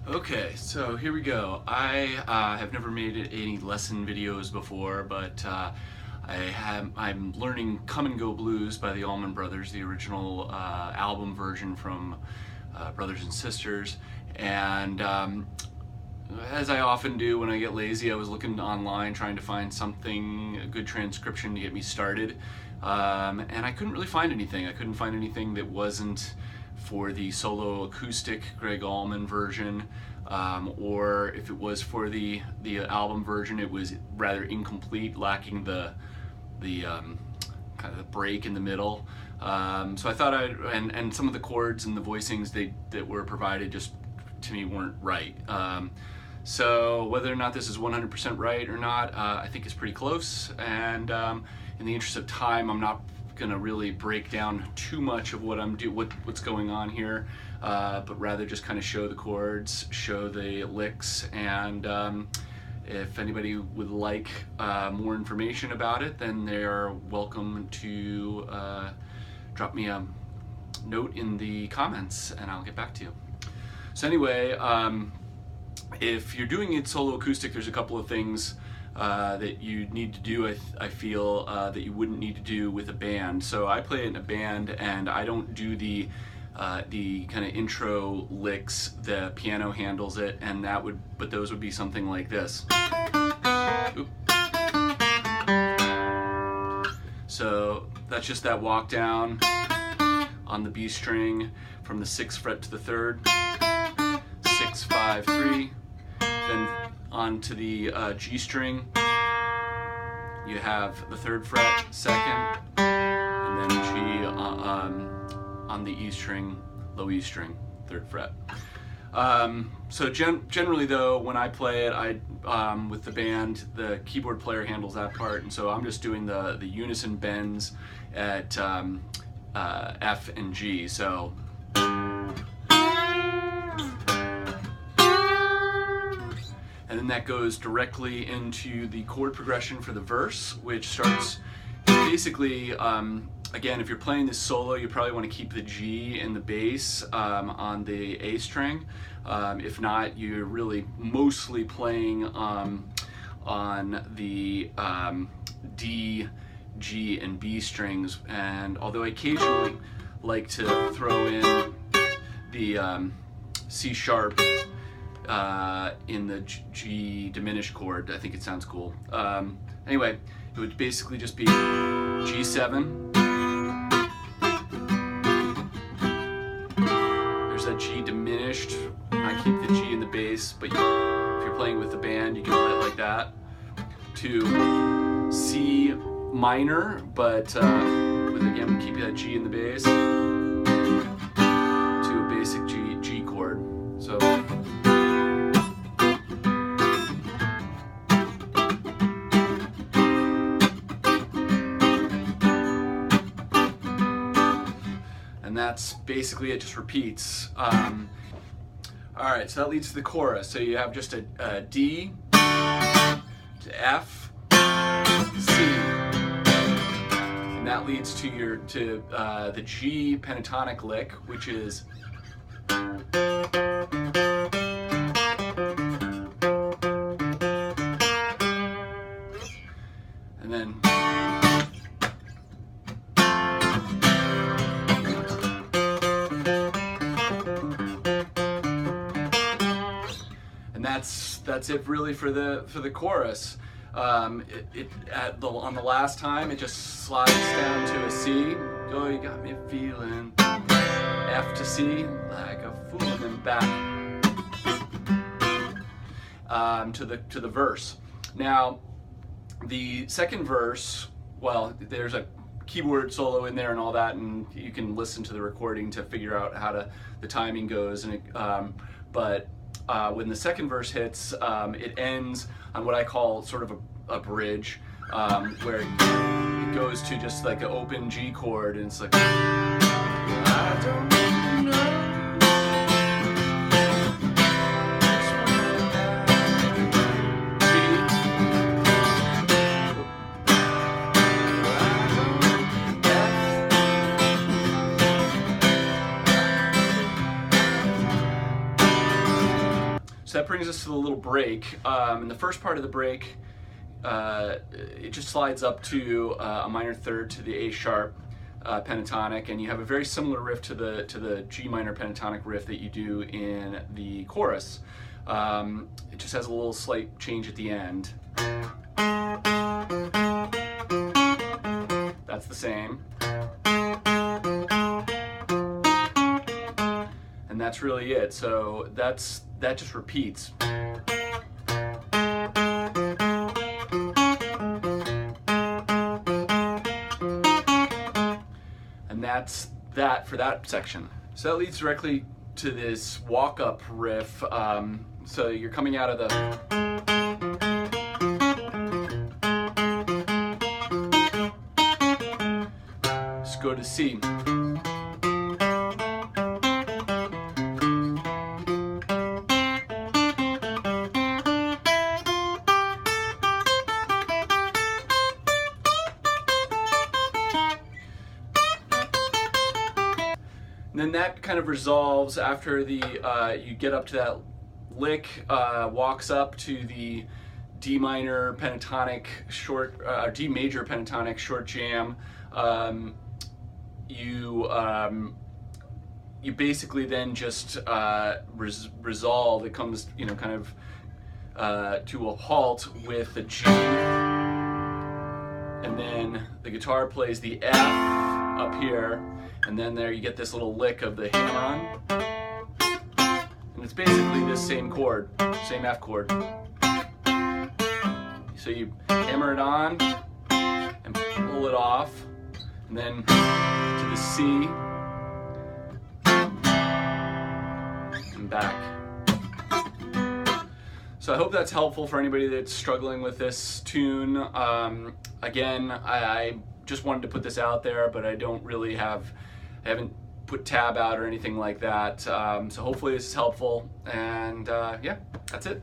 Okay, so here we go. I have never made any lesson videos before, but I'm learning Come and Go Blues by the Allman Brothers, the original album version from Brothers and Sisters. And as I often do when I get lazy, I was looking online trying to find something, a good transcription to get me started. And I couldn't really find anything. I couldn't find anything that wasn't for the solo acoustic Gregg Allman version, or if it was for the album version, it was rather incomplete, lacking the kind of the break in the middle. So I thought and some of the chords and the voicings that were provided just to me weren't right. So whether or not this is 100% right or not, I think it's pretty close. And in the interest of time, I'm not going to really break down too much of what's going on here, but rather just kind of show the chords, show the licks, and if anybody would like more information about it, then they're welcome to drop me a note in the comments and I'll get back to you. So anyway, if you're doing it solo acoustic, there's a couple of things that you need to do, I feel, that you wouldn't need to do with a band. So I play it in a band and I don't do the kind of intro licks. The piano handles it, and but those would be something like this. Oop. So that's just that walk down on the B string from the 6th fret to the 3rd, 6, 5, 3, then onto the G string. You have the 3rd fret, 2nd, and then G on the E string, low E string, 3rd fret. So generally though, when I play it, with the band, the keyboard player handles that part, and so I'm just doing the unison bends at F and G. So and then that goes directly into the chord progression for the verse, which starts basically, again, if you're playing this solo, you probably want to keep the G in the bass on the A string. If not, you're really mostly playing on the D, G, and B strings. And although I occasionally like to throw in the C sharp in the G diminished chord, I think it sounds cool. Anyway, it would basically just be G7. There's that G diminished. I keep the G in the bass, but if you're playing with the band, you can play it like that. To C minor, but again, keep that G in the bass. To a basic G chord. So. That's basically it, just repeats. Alright, so that leads to the chorus. So you have just a D to F, C, and that leads to the G pentatonic lick, which is and then that's it really for the chorus. On the last time, it just slides down to a C. Oh, you got me feeling. F to C, like a fool, and then back to the verse. Now, the second verse, well, there's a keyboard solo in there and all that, and you can listen to the recording to figure out how the timing goes. And but when the second verse hits, it ends on what I call sort of a bridge, where it goes to just like an open G chord, and it's like, I don't know. So that brings us to the little break. In the first part of the break, it just slides up to a minor third to the A sharp pentatonic, and you have a very similar riff to the G minor pentatonic riff that you do in the chorus. It just has a little slight change at the end. That's the same. And that's really it. So that just repeats. And that's that for that section. So that leads directly to this walk-up riff. So you're coming out of the... Just go to C. And then that kind of resolves after the you get up to that lick, walks up to the D minor pentatonic short, D major pentatonic short jam. You basically then just resolve. It comes, you know, kind of to a halt with the G, and then the guitar plays the F up here. And then there you get this little lick of the hammer on. And it's basically this same chord, same F chord. So you hammer it on and pull it off, and then to the C, and back. So I hope that's helpful for anybody that's struggling with this tune. Again, I just wanted to put this out there, but I don't really have, I haven't put tab out or anything like that. So hopefully this is helpful, and yeah, that's it.